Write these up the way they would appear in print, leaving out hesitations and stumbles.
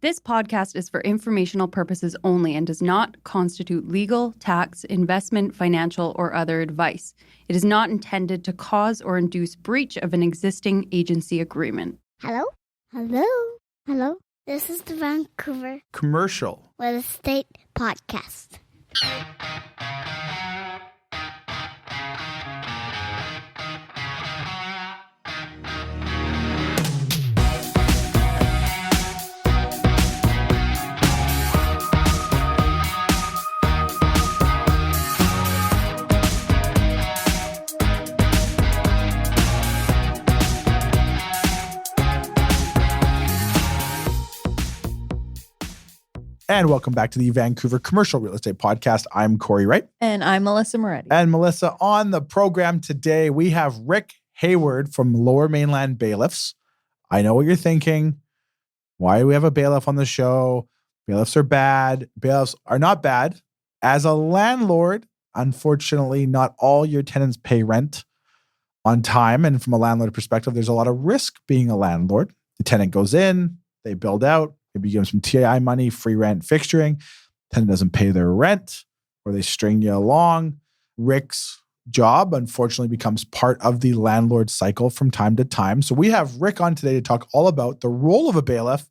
This podcast is for informational purposes only and does not constitute legal, tax, investment, financial, or other advice. It is not intended to cause or induce breach of an existing agency agreement. Hello? Hello? Hello? This is the Vancouver Commercial Real Estate Podcast. And welcome back to the Vancouver Commercial Real Estate Podcast. I'm Cory Wright. And I'm Melisa Moretti. And Melissa, on the program today, we have Ric Hayward from Lower Mainland Bailiffs. I know what you're thinking. Why do we have a bailiff on the show? Bailiffs are bad. Bailiffs are not bad. As a landlord, unfortunately, not all your tenants pay rent on time. And from a landlord perspective, there's a lot of risk being a landlord. The tenant goes in, they build out, maybe you give them some TI money, free rent, fixturing. Tenant doesn't pay their rent, or they string you along. Ric's job, unfortunately, becomes part of the landlord cycle from time to time. So we have Ric on today to talk all about the role of a bailiff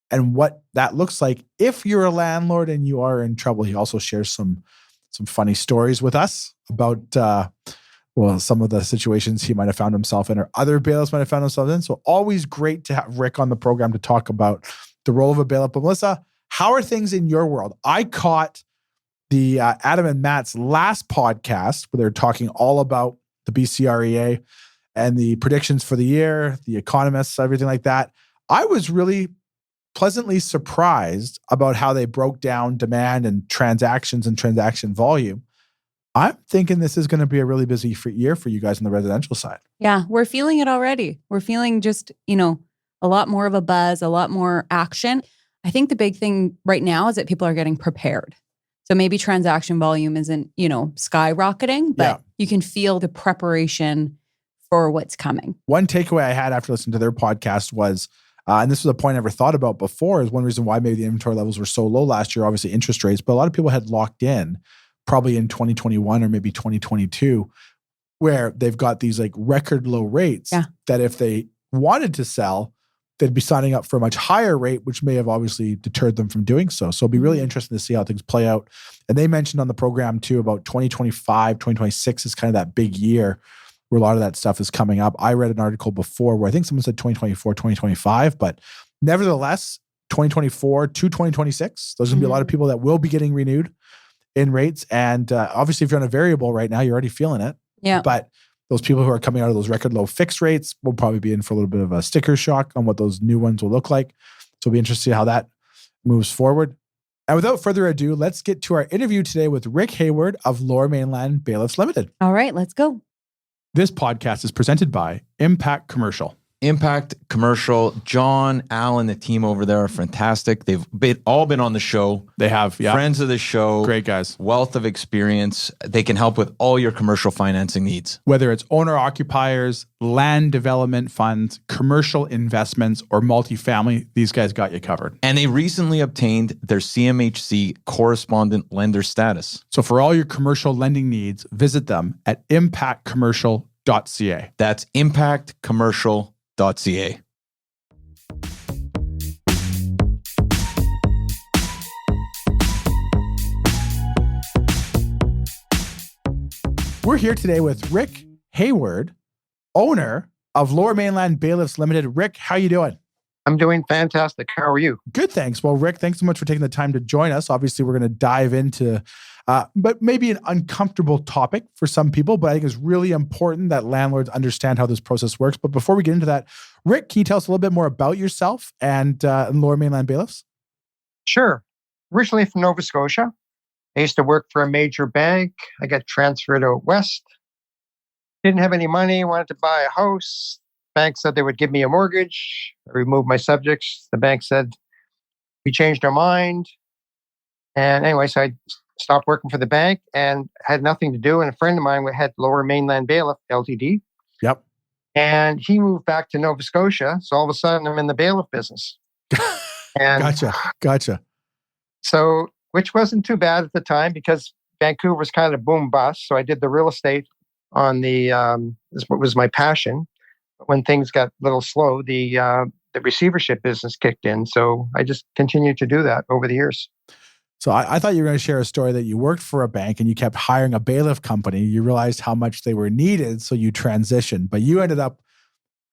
and what that looks like if you're a landlord and you are in trouble. He also shares some funny stories with us about some of the situations he might have found himself in or other bailiffs might have found themselves in. So always great to have Ric on the program to talk about the role of a bailiff. But Melissa, how are things in your world? I caught the Adam and Matt's last podcast where they were talking all about the BCREA and the predictions for the year, the economists, everything like that. I was really pleasantly surprised about how they broke down demand and transactions and transaction volume. I'm thinking this is going to be a really busy year for you guys on the residential side. Yeah, we're feeling it already. We're feeling just, a lot more of a buzz, a lot more action. I think the big thing right now is that people are getting prepared. So maybe transaction volume isn't, skyrocketing, but you can feel the preparation for what's coming. One takeaway I had after listening to their podcast was, and this was a point I never thought about before, is one reason why maybe the inventory levels were so low last year, obviously interest rates, but a lot of people had locked in probably in 2021 or maybe 2022, where they've got these like record low rates that if they wanted to sell, they'd be signing up for a much higher rate, which may have obviously deterred them from doing so. So it'll be really interesting to see how things play out. And they mentioned on the program too about 2025, 2026 is kind of that big year where a lot of that stuff is coming up. I read an article before where I think someone said 2024, 2025, but nevertheless, 2024 to 2026, there's going to be a lot of people that will be getting renewed in rates. And obviously if you're on a variable right now, you're already feeling it. Yeah. But those people who are coming out of those record low fixed rates will probably be in for a little bit of a sticker shock on what those new ones will look like. So it'll be interesting to see how that moves forward. And without further ado, let's get to our interview today with Ric Hayward of Lower Mainland Bailiffs Limited. All right, let's go. This podcast is presented by Impact Commercial. Impact Commercial, John, Alan, the team over there are fantastic. They've all been on the show. They have, yeah. Friends of the show. Great guys. Wealth of experience. They can help with all your commercial financing needs. Whether it's owner-occupiers, land development funds, commercial investments, or multifamily, these guys got you covered. And they recently obtained their CMHC correspondent lender status. So for all your commercial lending needs, visit them at impactcommercial.ca. That's impactcommercial.ca. We're here today with Ric Hayward, owner of Lower Mainland Bailiffs Limited. Ric, how you doing? I'm doing fantastic. How are you? Good, thanks. Well, Ric, thanks so much for taking the time to join us. Obviously, we're going to dive into, but maybe an uncomfortable topic for some people, but I think it's really important that landlords understand how this process works. But before we get into that, Ric, can you tell us a little bit more about yourself and Lower Mainland Bailiffs? Sure. Originally from Nova Scotia. I used to work for a major bank. I got transferred out west. Didn't have any money, wanted to buy a house. Bank said they would give me a mortgage. I removed my subjects. The bank said, we changed our mind. And anyway, so I stopped working for the bank and had nothing to do. And a friend of mine had Lower Mainland Bailiff, LTD. Yep. And he moved back to Nova Scotia. So all of a sudden I'm in the bailiff business. And Gotcha. so, which wasn't too bad at the time because Vancouver was kind of boom bust. So I did the real estate on this was my passion. When things got a little slow, the receivership business kicked in. So I just continued to do that over the years. So I thought you were going to share a story that you worked for a bank and you kept hiring a bailiff company. You realized how much they were needed, so you transitioned. But you ended up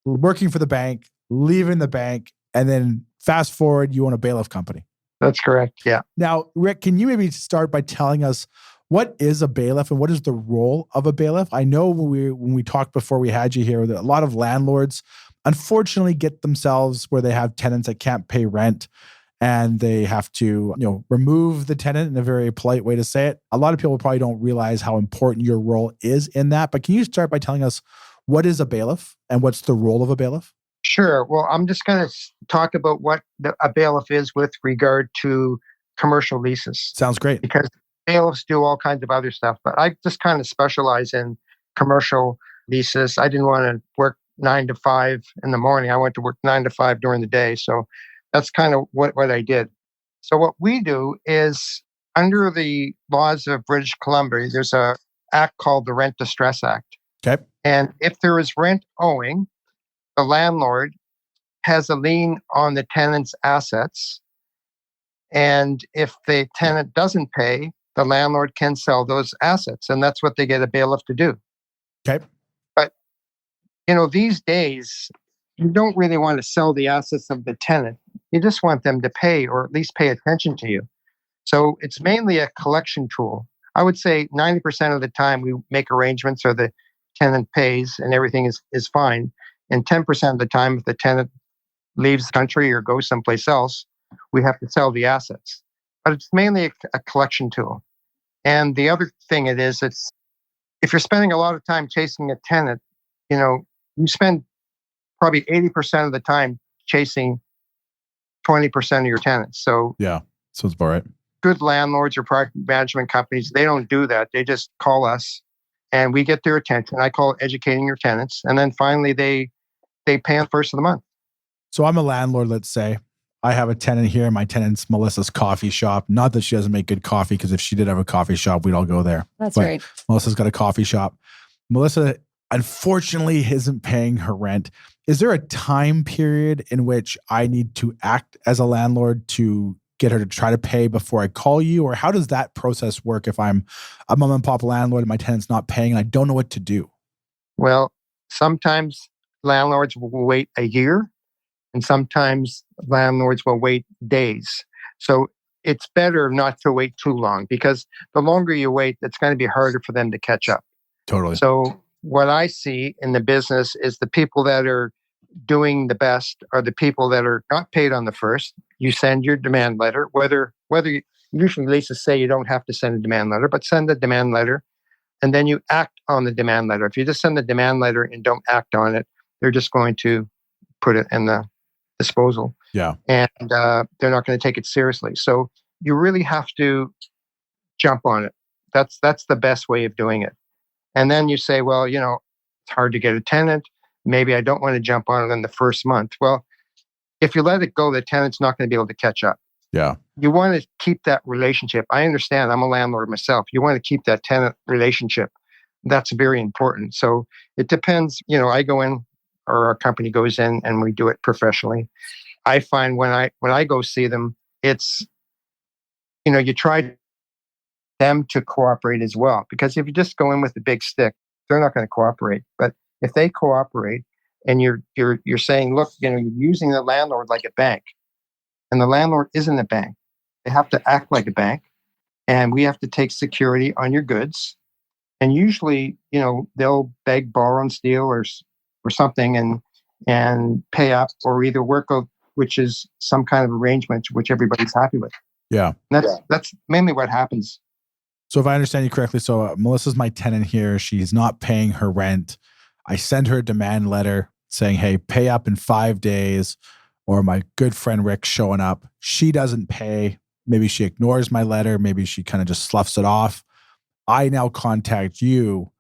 working for the bank, leaving the bank, and then fast forward, you own a bailiff company. That's correct. Yeah. Now, Rick, can you maybe start by telling us what is a bailiff and what is the role of a bailiff? I know when we talked before we had you here that a lot of landlords unfortunately get themselves where they have tenants that can't pay rent and they have to, remove the tenant in a very polite way to say it. A lot of people probably don't realize how important your role is in that. But can you start by telling us what is a bailiff and what's the role of a bailiff? Sure. Well, I'm just going to talk about what a bailiff is with regard to commercial leases. Sounds great. Because bailiffs do all kinds of other stuff, but I just kind of specialize in commercial leases. I didn't want to work 9 to 5 in the morning. I went to work 9 to 5 during the day. So that's kind of what I did. So what we do is under the laws of British Columbia, there's a act called the Rent Distress Act. Okay. And if there is rent owing, the landlord has a lien on the tenant's assets. And if the tenant doesn't pay, the landlord can sell those assets. And that's what they get a bailiff to do. Okay. But, these days, you don't really want to sell the assets of the tenant. You just want them to pay or at least pay attention to you. So it's mainly a collection tool. I would say 90% of the time we make arrangements or the tenant pays and everything is fine. And 10% of the time, if the tenant leaves the country or goes someplace else, we have to sell the assets. But it's mainly a collection tool. And the other thing it's if you're spending a lot of time chasing a tenant, you spend probably 80% of the time chasing 20% of your tenants. So yeah, sounds about right. Good landlords or property management companies, they don't do that. They just call us and we get their attention. I call it educating your tenants. And then finally they pay on first of the month. So I'm a landlord, let's say. I have a tenant here. My tenant's Melissa's coffee shop. Not that she doesn't make good coffee, because if she did have a coffee shop, we'd all go there. That's right. Melissa's got a coffee shop. Melissa, unfortunately, isn't paying her rent. Is there a time period in which I need to act as a landlord to get her to try to pay before I call you? Or how does that process work if I'm a mom and pop landlord and my tenant's not paying and I don't know what to do? Well, sometimes landlords will wait a year. And sometimes landlords will wait days. So it's better not to wait too long, because the longer you wait, it's going to be harder for them to catch up. Totally. So what I see in the business is the people that are doing the best are the people that are not paid on the first. You send your demand letter, whether you, usually leases say you don't have to send a demand letter, but send a demand letter, and then you act on the demand letter. If you just send the demand letter and don't act on it, they're just going to put it in the disposal. Yeah. And they're not going to take it seriously. So you really have to jump on it. That's the best way of doing it. And then you say, well, it's hard to get a tenant. Maybe I don't want to jump on it in the first month. Well, if you let it go, the tenant's not going to be able to catch up. Yeah. You want to keep that relationship. I understand. I'm a landlord myself. You want to keep that tenant relationship. That's very important. So it depends. I go in, or our company goes in, and we do it professionally. I find when I go see them, it's, you try them to cooperate as well. Because if you just go in with a big stick, they're not going to cooperate. But if they cooperate and you're saying, look, you're using the landlord like a bank, and the landlord isn't a bank. They have to act like a bank, and we have to take security on your goods. And usually, they'll beg, borrow, and steal or something and pay up, or either work out, which is some kind of arrangement which everybody's happy with. Yeah. And that's mainly what happens. So if I understand you correctly, so Melissa's my tenant here. She's not paying her rent. I send her a demand letter saying, hey, pay up in 5 days, or my good friend Rick's showing up. She doesn't pay. Maybe she ignores my letter. Maybe she kind of just sloughs it off. I now contact you.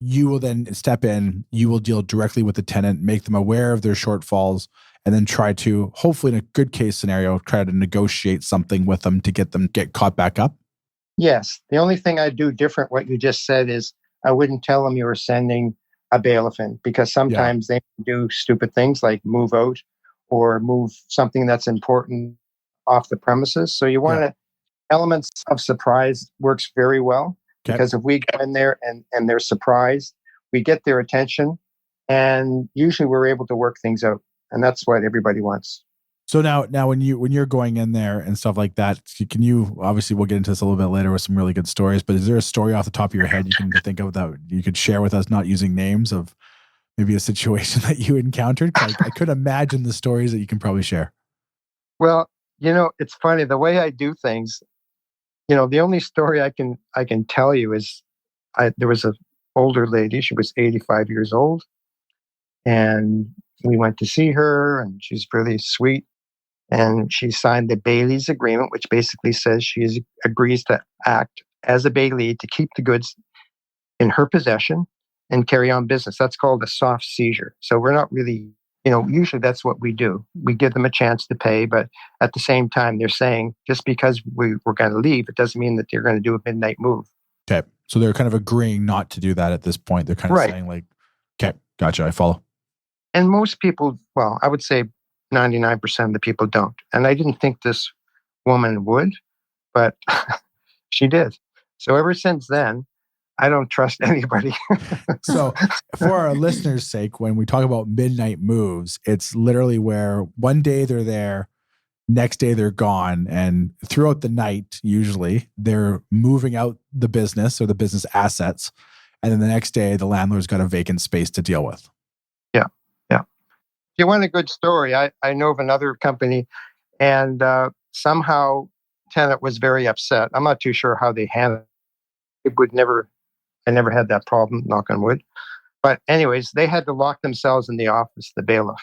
You will then step in. You will deal directly with the tenant, make them aware of their shortfalls, and then try to, hopefully in a good case scenario, try to negotiate something with them to get caught back up? Yes. The only thing I'd do different, what you just said, is I wouldn't tell them you were sending a bailiff in, because sometimes they do stupid things like move out or move something that's important off the premises. So you want to, elements of surprise works very well, because if we go in there and they're surprised, we get their attention, and usually we're able to work things out. And that's what everybody wants. So now when you're going in there and stuff like that, can you, obviously we'll get into this a little bit later with some really good stories, but is there a story off the top of your head you can think of that you could share with us, not using names, of maybe a situation that you encountered? I could imagine the stories that you can probably share. Well, it's funny, the way I do things, the only story I can tell you is there was an older lady, she was 85 years old, and we went to see her, and she's really sweet. And she signed the Bailey's agreement, which basically says she agrees to act as a bailee to keep the goods in her possession and carry on business. That's called a soft seizure. So we're not really, usually that's what we do. We give them a chance to pay, but at the same time, they're saying just because we're going to leave, it doesn't mean that they're going to do a midnight move. Okay. So they're kind of agreeing not to do that at this point. They're kind of saying like, okay, gotcha, I follow. And most people, well, I would say 99% of the people don't. And I didn't think this woman would, but she did. So ever since then, I don't trust anybody. So for our listeners' sake, when we talk about midnight moves, it's literally where one day they're there, next day they're gone. And throughout the night, usually they're moving out the business or the business assets. And then the next day, the landlord's got a vacant space to deal with. If you want a good story, I know of another company, and somehow Tenant was very upset. I'm not too sure how they handled it. I never had that problem, knock on wood. But anyways, they had to lock themselves in the office, the bailiff.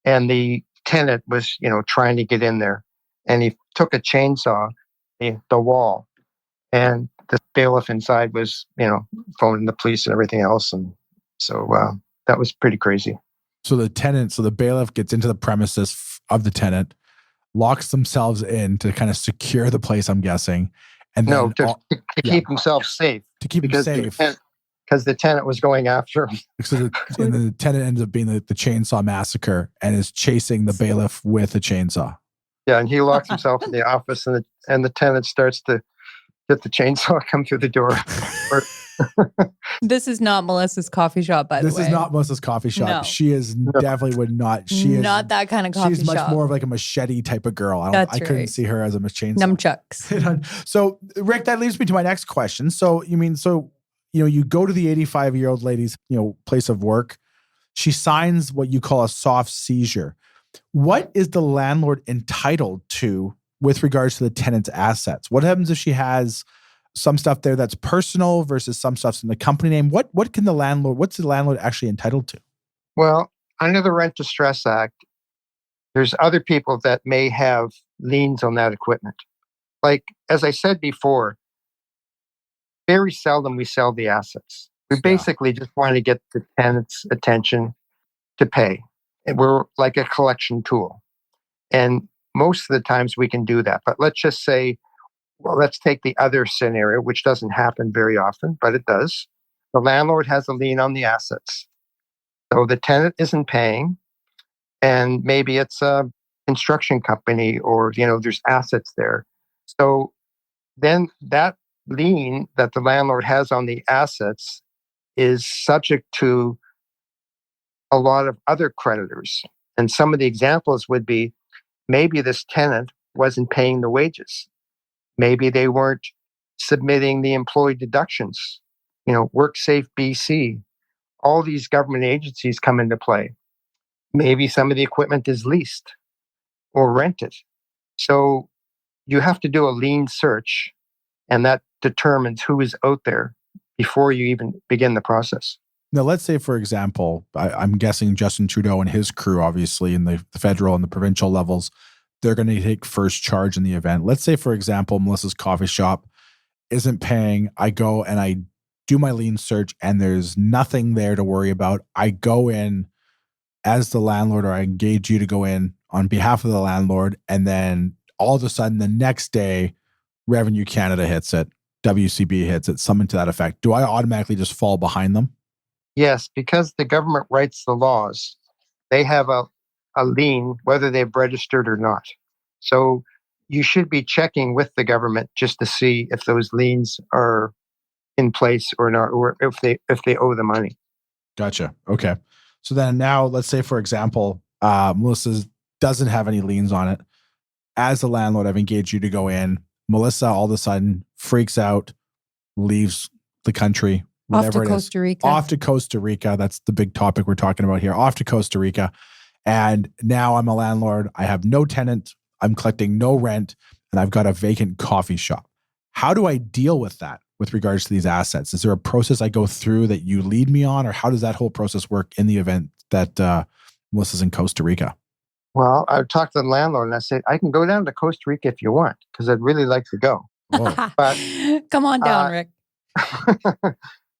And the tenant was, trying to get in there. And he took a chainsaw, the wall. And the bailiff inside was, phoning the police and everything else. And so that was pretty crazy. So the bailiff gets into the premises of the tenant, locks themselves in to kind of secure the place, I'm guessing. And then to keep himself safe. To keep him safe. Because the tenant was going after him. So the tenant ends up being the chainsaw massacre and is chasing the bailiff with a chainsaw. Yeah, and he locks himself in the office, and the tenant starts to get the chainsaw come through the door. This is not Melissa's coffee shop, by the way. This is not Melissa's coffee shop. No. She is definitely would not. She is not that kind of coffee shop. She's much more of like a machete type of girl. I couldn't see her as a chainsaw. Nunchucks. So, Rick, that leads me to my next question. So, you go to the 85-year-old lady's, place of work. She signs what you call a soft seizure. What is the landlord entitled to with regards to the tenant's assets? What happens if she has some stuff there that's personal versus some stuff's in the company name? What's the landlord actually entitled to? Well, under the Rent Distress Act, there's other people that may have liens on that equipment. Like, as I said before, very seldom we sell the assets. We basically just want to get the tenant's attention to pay. And we're like a collection tool. And most of the times we can do that. But let's just say, let's take the other scenario, which doesn't happen very often, but it does. The landlord has a lien on the assets. So the tenant isn't paying, and maybe it's a construction company or, there's assets there. So then that lien that the landlord has on the assets is subject to a lot of other creditors. And some of the examples would be, maybe this tenant wasn't paying the wages. Maybe they weren't submitting the employee deductions. WorkSafe BC, all these government agencies come into play. Maybe some of the equipment is leased or rented. So you have to do a lien search, and that determines who is out there before you even begin the process. Now, let's say, for example, I'm guessing Justin Trudeau and his crew, obviously, in the federal and the provincial levels, they're going to take first charge in the event. Let's say, for example, Melissa's coffee shop isn't paying. I go and I do my lien search and there's nothing there to worry about. I go in as the landlord, or I engage you to go in on behalf of the landlord, and then all of a sudden the next day, Revenue Canada hits it, WCB hits it, something to that effect. Do I automatically just fall behind them? Yes, because the government writes the laws, they have a lien whether they've registered or not. So you should be checking with the government just to see if those liens are in place or not, or if they owe the money. Gotcha. Okay. So then now let's say, for example, Melissa doesn't have any liens on it. As the landlord, I've engaged you to go in. Melissa all of a sudden freaks out, leaves the country, whatever Off to it is. Costa Rica. Off to Costa Rica. That's the big topic we're talking about here. Off to Costa Rica. And now I'm a landlord. I have no tenant. I'm collecting no rent, and I've got a vacant coffee shop. How do I deal with that with regards to these assets? Is there a process I go through that you lead me on, or how does that whole process work in the event that Melissa's in Costa Rica? Well, I talked to the landlord and I said, I can go down to Costa Rica if you want, because I'd really like to go. Whoa. But Come on down, Rick.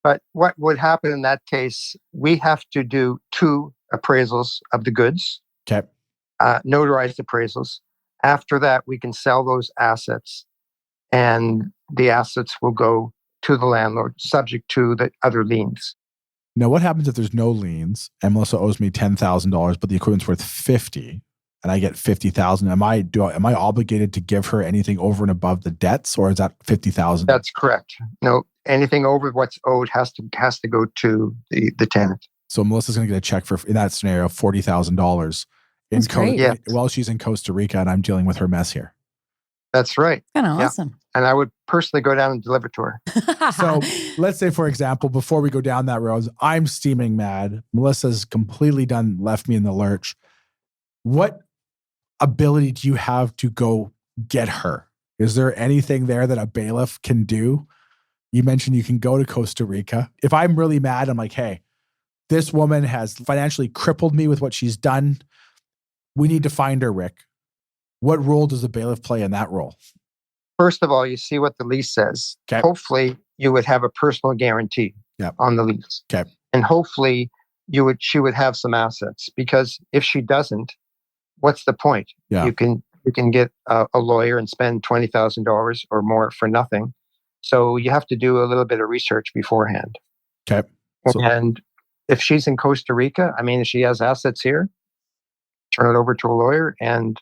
but what would happen in that case, we have to do 2 appraisals of the goods, Okay. notarized appraisals. After that, we can sell those assets, and the assets will go to the landlord, subject to the other liens. Now, what happens if there's no liens and Melissa owes me $10,000, but the equipment's worth $50,000 and I get $50,000? Am I obligated to give her anything over and above the debts, or is that $50,000? That's correct. No, anything over what's owed has to go to the tenant. So Melissa's going to get a check for, in that scenario, $40,000 That's great. Yeah. while she's in Costa Rica, and I'm dealing with her mess here. That's right. Kind of Yeah. awesome. And I would personally go down and deliver to her. So let's say, for example, before we go down that road, I'm steaming mad. Melissa's completely left me in the lurch. What ability do you have to go get her? Is there anything there that a bailiff can do? You mentioned you can go to Costa Rica. If I'm really mad, I'm like, hey, this woman has financially crippled me with what she's done. We need to find her, Rick. What role does a bailiff play in that role? First of all, you see what the lease says. Okay. Hopefully, you would have a personal guarantee Yep. on the lease. Okay. And hopefully, she would have some assets, because if she doesn't, what's the point? Yeah. You can get a lawyer and spend $20,000 or more for nothing. So you have to do a little bit of research beforehand. Okay. So, And if she's in Costa Rica, I mean, if she has assets here, turn it over to a lawyer and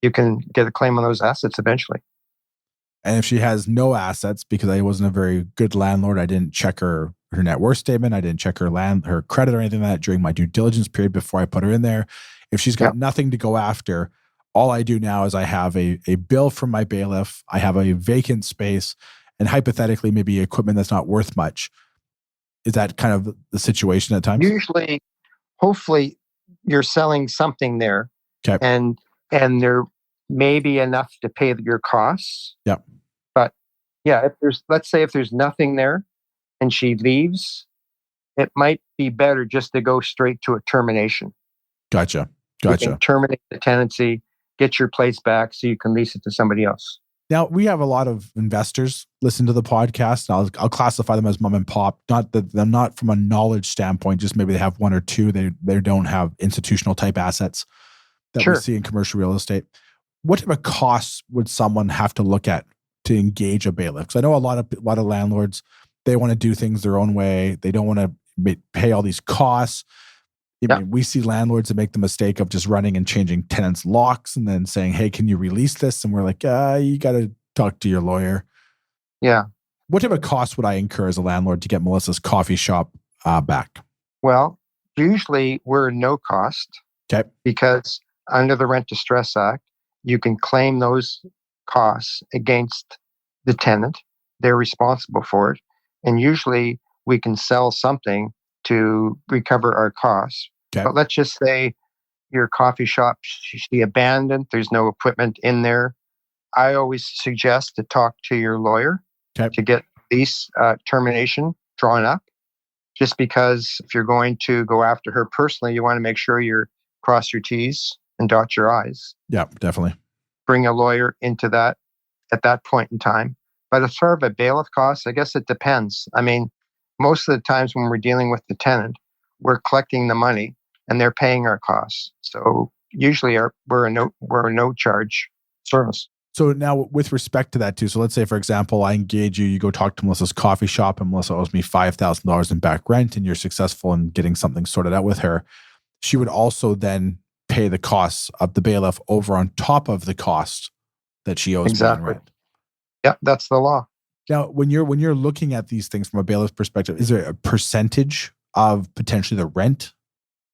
you can get a claim on those assets eventually. and if she has no assets, because I wasn't a very good landlord, I didn't check her net worth statement, I didn't check her credit or anything like that during my due diligence period before I put her in there. If she's got nothing to go after, all I do now is I have a bill from my bailiff, I have a vacant space, and hypothetically maybe equipment that's not worth much. Is that kind of the situation at times? Usually, hopefully, you're selling something there, Okay. and there may be enough to pay your costs. Yep. But yeah, let's say if there's nothing there and she leaves, it might be better just to go straight to a termination. Gotcha. You can terminate the tenancy, get your place back so you can lease it to somebody else. Now, we have a lot of investors listen to the podcast. And I'll classify them as mom and pop. Not that they're not from a knowledge standpoint, just maybe they have one or two. They don't have institutional type assets that we see in commercial real estate. What type of costs would someone have to look at to engage a bailiff? Because I know a lot of landlords, they want to do things their own way. They don't want to pay all these costs. I mean, we see landlords that make the mistake of just running and changing tenants' locks and then saying, hey, can you release this? And we're like, you got to talk to your lawyer. Yeah. What type of cost would I incur as a landlord to get Melissa's coffee shop back? Well, usually we're no cost. Okay. Because under the Rent Distress Act, you can claim those costs against the tenant. They're responsible for it. And usually we can sell something to recover our costs. Okay. But let's just say your coffee shop should be abandoned. There's no equipment in there. I always suggest to talk to your lawyer to get lease termination drawn up. Just because if you're going to go after her personally, you want to make sure you cross your T's and dot your I's. Yeah, definitely. Bring a lawyer into that at that point in time. But as far as a bailiff cost, I guess it depends. I mean, most of the times when we're dealing with the tenant, we're collecting the money and they're paying our costs. So usually we're a no charge service. So now with respect to that too, so let's say, for example, I engage you, you go talk to Melissa's coffee shop and Melissa owes me $5,000 in back rent and you're successful in getting something sorted out with her. She would also then pay the costs of the bailiff over on top of the cost that she owes me in rent. Yeah, that's the law. Now, when you're looking at these things from a bailiff's perspective, is there a percentage of potentially the rent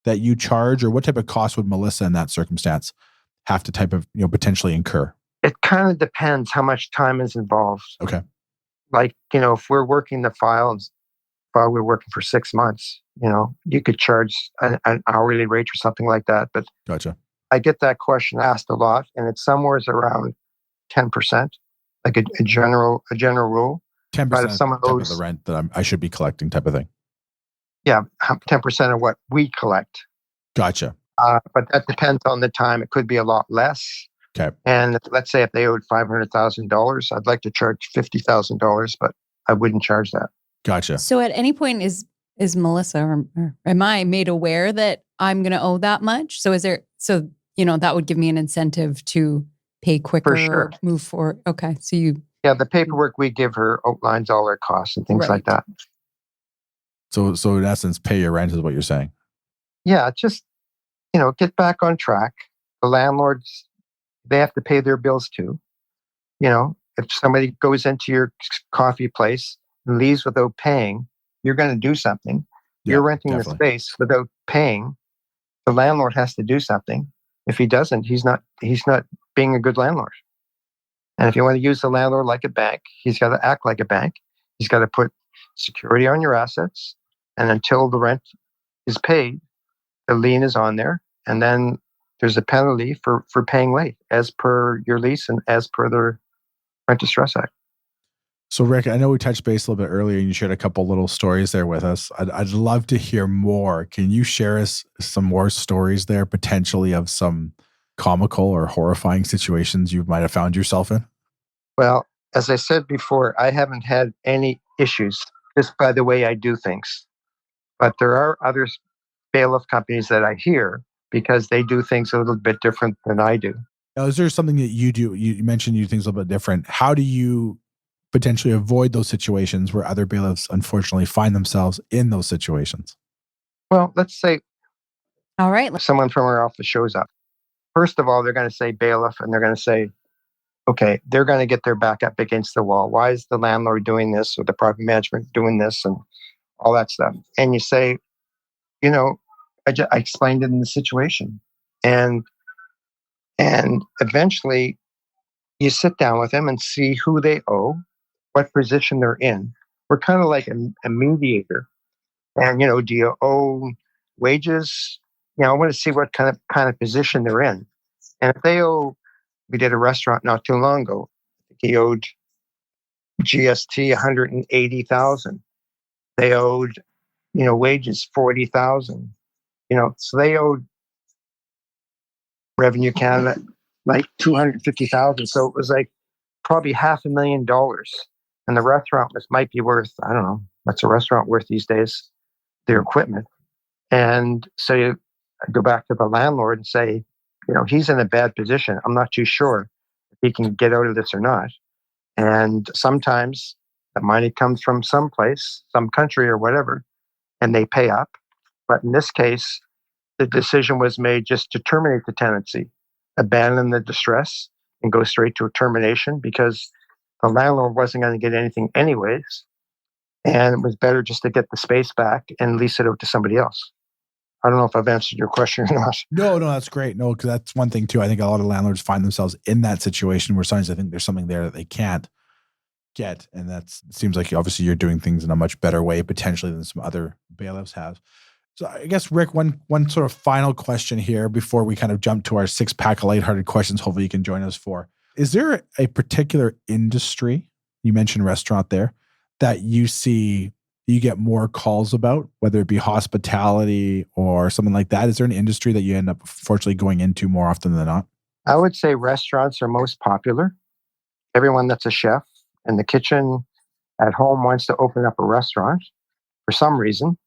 that you charge, or what type of cost would Melissa in that circumstance have to potentially incur? It kind of depends how much time is involved. Okay. Like, if we're working the files, while we're working for 6 months, you could charge an hourly rate or something like that. But Gotcha. I get that question asked a lot, and it's somewhere around 10%, like a general rule. 10% But if someone of owes the rent that I should be collecting, type of thing. Yeah, 10% of what we collect. Gotcha. But that depends on the time. It could be a lot less. Okay. And let's say if they owed $500,000, I'd like to charge $50,000, but I wouldn't charge that. Gotcha. So at any point is Melissa or am I made aware that I'm going to owe that much? So that would give me an incentive to pay quicker, For sure. Or move forward. Okay. So Yeah, the paperwork we give her outlines all our costs and things like that. So in essence, pay your rent is what you're saying. Yeah, just, get back on track. The landlords, they have to pay their bills too. If somebody goes into your coffee place and leaves without paying, you're going to do something. Yeah, you're renting definitely. the space without paying. The landlord has to do something. If he doesn't, he's not being a good landlord. And if you want to use the landlord like a bank, he's got to act like a bank. He's got to put security on your assets. And until the rent is paid, the lien is on there. And then there's a penalty for paying late as per your lease and as per the Rent Distress Act. So Rick, I know we touched base a little bit earlier and you shared a couple little stories there with us. I'd love to hear more. Can you share us some more stories there, potentially of some comical or horrifying situations you might have found yourself in? Well, as I said before, I haven't had any issues just by the way I do things. But there are other bailiff companies that I hear because they do things a little bit different than I do. Now, is there something that you do? You mentioned you do things a little bit different. How do you potentially avoid those situations where other bailiffs unfortunately find themselves in those situations? Well, let's say all right. someone from our office shows up. First of all, they're going to say bailiff and they're going to say, okay, they're going to get their back up against the wall. Why is the landlord doing this or the property management doing this and all that stuff? And you say, I explained it in the situation. And eventually you sit down with them and see who they owe, what position they're in. We're kind of like a mediator. And, do you owe wages? I want to see what kind of position they're in. And if they owe, we did a restaurant not too long ago. He owed GST $180,000. They owed, wages $40,000. So they owed Revenue Canada like $250,000. So it was like probably $500,000. And the restaurant might be worth, I don't know, what's a restaurant worth these days? Their equipment. And so you go back to the landlord and say, he's in a bad position. I'm not too sure if he can get out of this or not. And sometimes the money comes from someplace, some country or whatever, and they pay up. But in this case, the decision was made just to terminate the tenancy, abandon the distress, and go straight to a termination because the landlord wasn't going to get anything anyways. And it was better just to get the space back and lease it out to somebody else. I don't know if I've answered your question or not. No, that's great. No, because that's one thing too. I think a lot of landlords find themselves in that situation where sometimes I think there's something there that they can't get. And that seems like obviously you're doing things in a much better way potentially than some other bailiffs have. So I guess, Rick, one sort of final question here before we kind of jump to our 6-pack of lighthearted questions hopefully you can join us for. Is there a particular industry, you mentioned restaurant there, that you see you get more calls about, whether it be hospitality or something like that? Is there an industry that you end up unfortunately going into more often than not? I would say restaurants are most popular. Everyone that's a chef in the kitchen at home wants to open up a restaurant for some reason.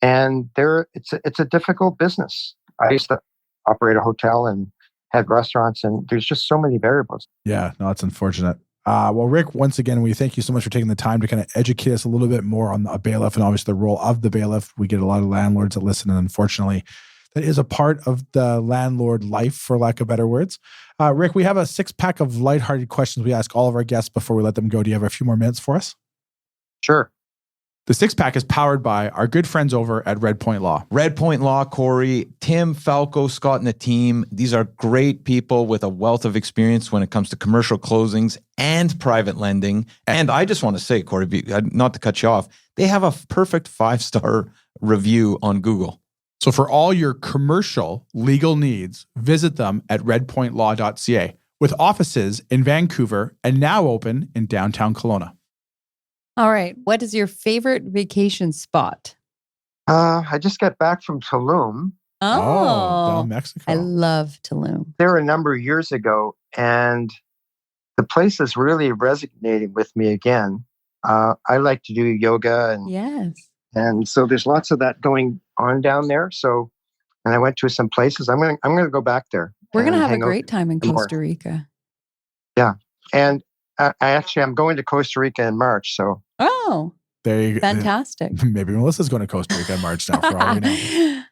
And it's a difficult business. I used to operate a hotel and had restaurants, and there's just so many variables. Yeah, no, it's unfortunate. Well, Rick, once again, we thank you so much for taking the time to kind of educate us a little bit more on a bailiff and obviously the role of the bailiff. We get a lot of landlords that listen, and unfortunately, that is a part of the landlord life, for lack of better words. Rick, we have a 6-pack of lighthearted questions we ask all of our guests before we let them go. Do you have a few more minutes for us? Sure. The 6-pack is powered by our good friends over at Red Point Law. Red Point Law, Cory, Tim, Falco, Scott, and the team. These are great people with a wealth of experience when it comes to commercial closings and private lending. And I just want to say, Cory, not to cut you off, they have a perfect 5-star review on Google. So for all your commercial legal needs, visit them at redpointlaw.ca with offices in Vancouver and now open in downtown Kelowna. All right. What is your favorite vacation spot? I just got back from Tulum. Down Mexico. I love Tulum. There a number of years ago, and the place is really resonating with me again. I like to do yoga, and so there's lots of that going on down there. So, and I went to some places. I'm gonna go back there. We're gonna have a great time in Costa Rica. Yeah, and I'm going to Costa Rica in March. So, there you go. Fantastic. Maybe Melissa's going to Costa Rica in March now, for all we know.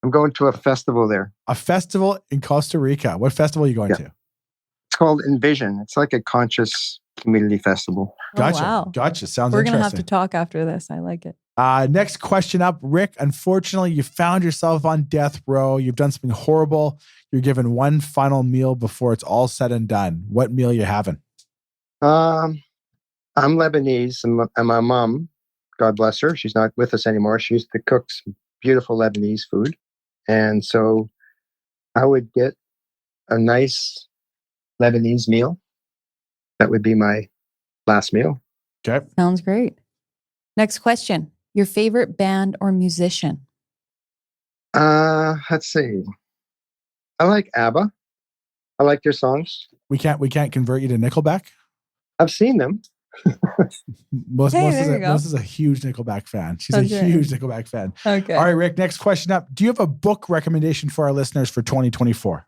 I'm going to a festival there. A festival in Costa Rica. What festival are you going to? It's called Envision. It's like a conscious community festival. Gotcha. Wow. Gotcha. Sounds We're interesting. going to have to talk after this. I like it. Next question up, Rick. Unfortunately, you found yourself on death row. You've done something horrible. You're given one final meal before it's all said and done. What meal are you having? I'm Lebanese, and my mom, God bless her, she's not with us anymore. She used to cook some beautiful Lebanese food. And so I would get a nice Lebanese meal. That would be my last meal. Okay. Sounds great. Next question. Your favorite band or musician? Let's see. I like ABBA. I like their songs. We can't convert you to Nickelback? I've seen them. Melissa's a huge Nickelback fan. She's a huge Nickelback fan. Okay. All right, Rick, next question up. Do you have a book recommendation for our listeners for 2024?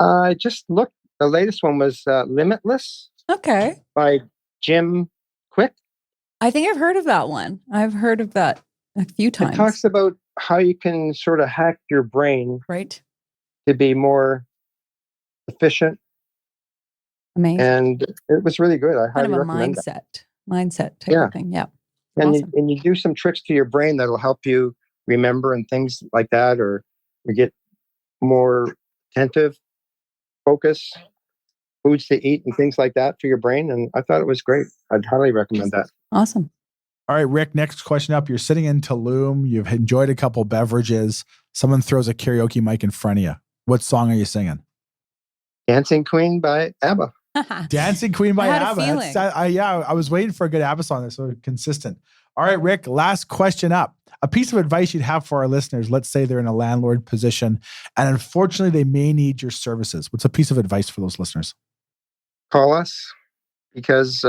I just looked. The latest one was Limitless. Okay. By Jim Quick. I think I've heard of that one. I've heard of that a few times. It talks about how you can sort of hack your brain right to be more efficient. Amazing. And it was really good. I highly recommend that. Mindset type of thing. Yeah. And, awesome. and you do some tricks to your brain that'll help you remember and things like that, or you get more attentive, focus, foods to eat and things like that for your brain. And I thought it was great. I'd highly recommend that. Awesome. All right, Rick, next question up. You're sitting in Tulum. You've enjoyed a couple beverages. Someone throws a karaoke mic in front of you. What song are you singing? Dancing Queen by ABBA. Dancing Queen by I had ABBA. a feeling. I was waiting for a good ABBA song that's so consistent. All right, Rick, last question up. A piece of advice you'd have for our listeners. Let's say they're in a landlord position and unfortunately they may need your services. What's a piece of advice for those listeners? Call us because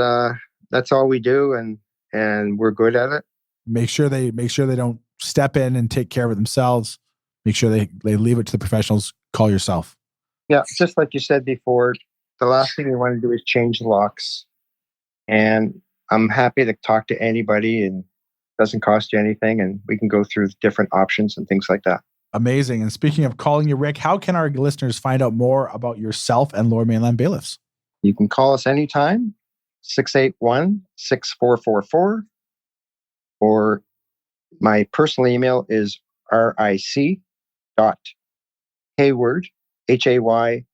that's all we do and we're good at it. Make sure they don't step in and take care of it themselves. Make sure they leave it to the professionals. Call yourself. Yeah, just like you said before, the last thing we want to do is change the locks. And I'm happy to talk to anybody, and it doesn't cost you anything, and we can go through different options and things like that. Amazing. And speaking of calling you, Rick, how can our listeners find out more about yourself and Lower Mainland Bailiffs? You can call us anytime, 681-6444, or my personal email is ric.hayward, HAYWARD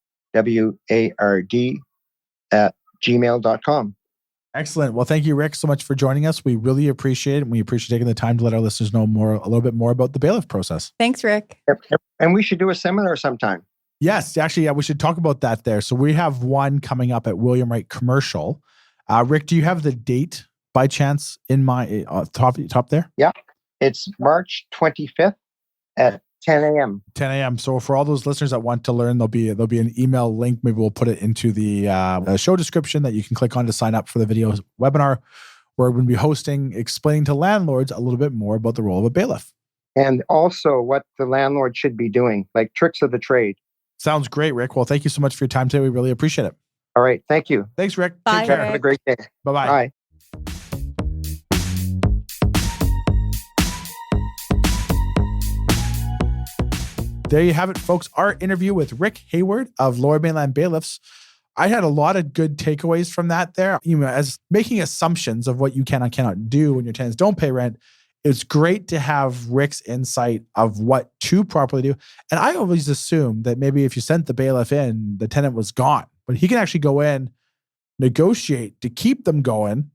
@gmail.com. Excellent. Well, thank you, Rick, so much for joining us. We really appreciate it. And we appreciate taking the time to let our listeners know a little bit more about the bailiff process. Thanks, Rick. And we should do a seminar sometime. Yes, actually, we should talk about that there. So we have one coming up at William Wright Commercial. Rick, do you have the date by chance in my top there? Yeah, it's March 25th at 10 a.m. 10 a.m. So for all those listeners that want to learn, there'll be an email link. Maybe we'll put it into the show description that you can click on to sign up for the video webinar, where we're going to be explaining to landlords a little bit more about the role of a bailiff. and also what the landlord should be doing, like tricks of the trade. Sounds great, Rick. Well, thank you so much for your time today. We really appreciate it. All right. Thank you. Thanks, Rick. Bye, Take care. Rick. Have a great day. Bye-bye. Bye. There you have it, folks. Our interview with Ric Hayward of Lower Mainland Bailiffs. I had a lot of good takeaways from that there. As making assumptions of what you can and cannot do when your tenants don't pay rent, it's great to have Rick's insight of what to properly do. And I always assumed that maybe if you sent the bailiff in, the tenant was gone. But he can actually go in, negotiate to keep them going,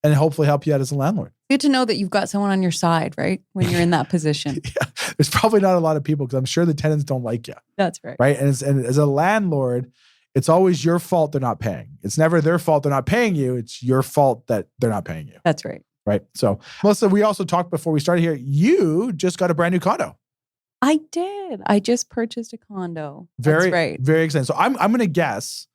and hopefully help you out as a landlord. Good to know that you've got someone on your side, right? When you're in that position. Yeah. There's probably not a lot of people because I'm sure the tenants don't like you. That's right. Right. And as a landlord, it's always your fault they're not paying. It's never their fault they're not paying you. It's your fault that they're not paying you. That's right. Right. So, Melissa, we also talked before we started here. You just got a brand new condo. I did. I just purchased a condo. Very, That's right. very exciting. So I'm going to guess,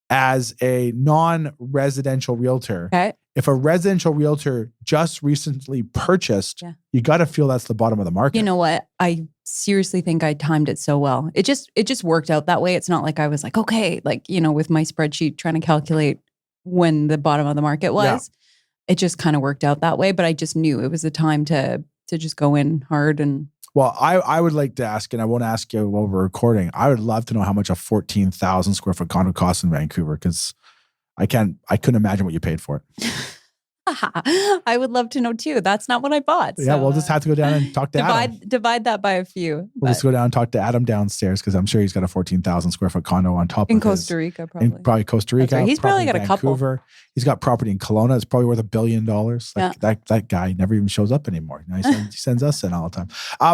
as a non-residential realtor, Okay. if a residential realtor just recently purchased, you got to feel that's the bottom of the market. You know what? I seriously think I timed it so well. It just worked out that way. It's not like I was like, okay, like, with my spreadsheet trying to calculate when the bottom of the market was. Yeah. It just kind of worked out that way. But I just knew it was the time to just go in hard. And well, I would like to ask, and I won't ask you while we're recording, I would love to know how much a 14,000 square foot condo costs in Vancouver, because I couldn't imagine what you paid for it. I would love to know too. That's not what I bought. Yeah, we'll just have to go down and talk to Adam. Divide that by a few. We'll just go down and talk to Adam downstairs, because I'm sure he's got a 14,000 square foot condo on top in of Costa Rica, probably. In probably Costa Rica. Right. He's probably got Vancouver. a couple. He's got property in Kelowna. It's probably worth $1 billion. That guy never even shows up anymore. He sends us in all the time.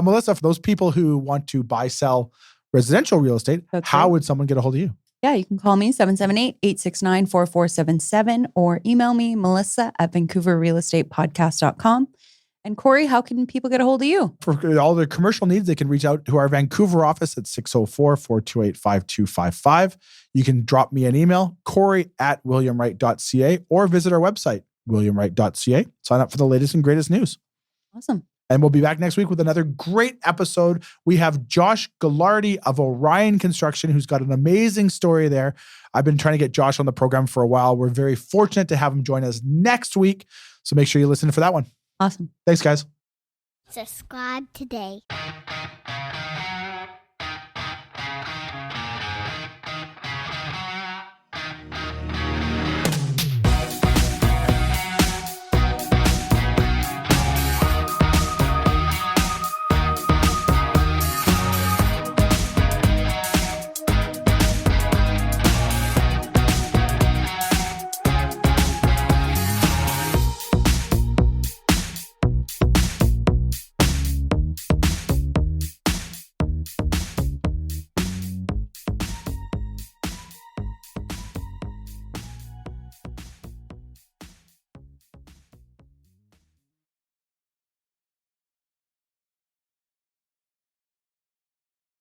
Melissa, for those people who want to buy, sell residential real estate, how would someone get a hold of you? Yeah, you can call me 778-869-4477 or email me, melissa@vancouverrealestatepodcast.com. And Cory, how can people get a hold of you? For all their commercial needs, they can reach out to our Vancouver office at 604-428-5255. You can drop me an email, cory@williamwright.ca, or visit our website, williamwright.ca. Sign up for the latest and greatest news. Awesome. And we'll be back next week with another great episode. We have Josh Gallardi of Orion Construction, who's got an amazing story there. I've been trying to get Josh on the program for a while. We're very fortunate to have him join us next week. So make sure you listen for that one. Awesome. Thanks, guys. Subscribe today.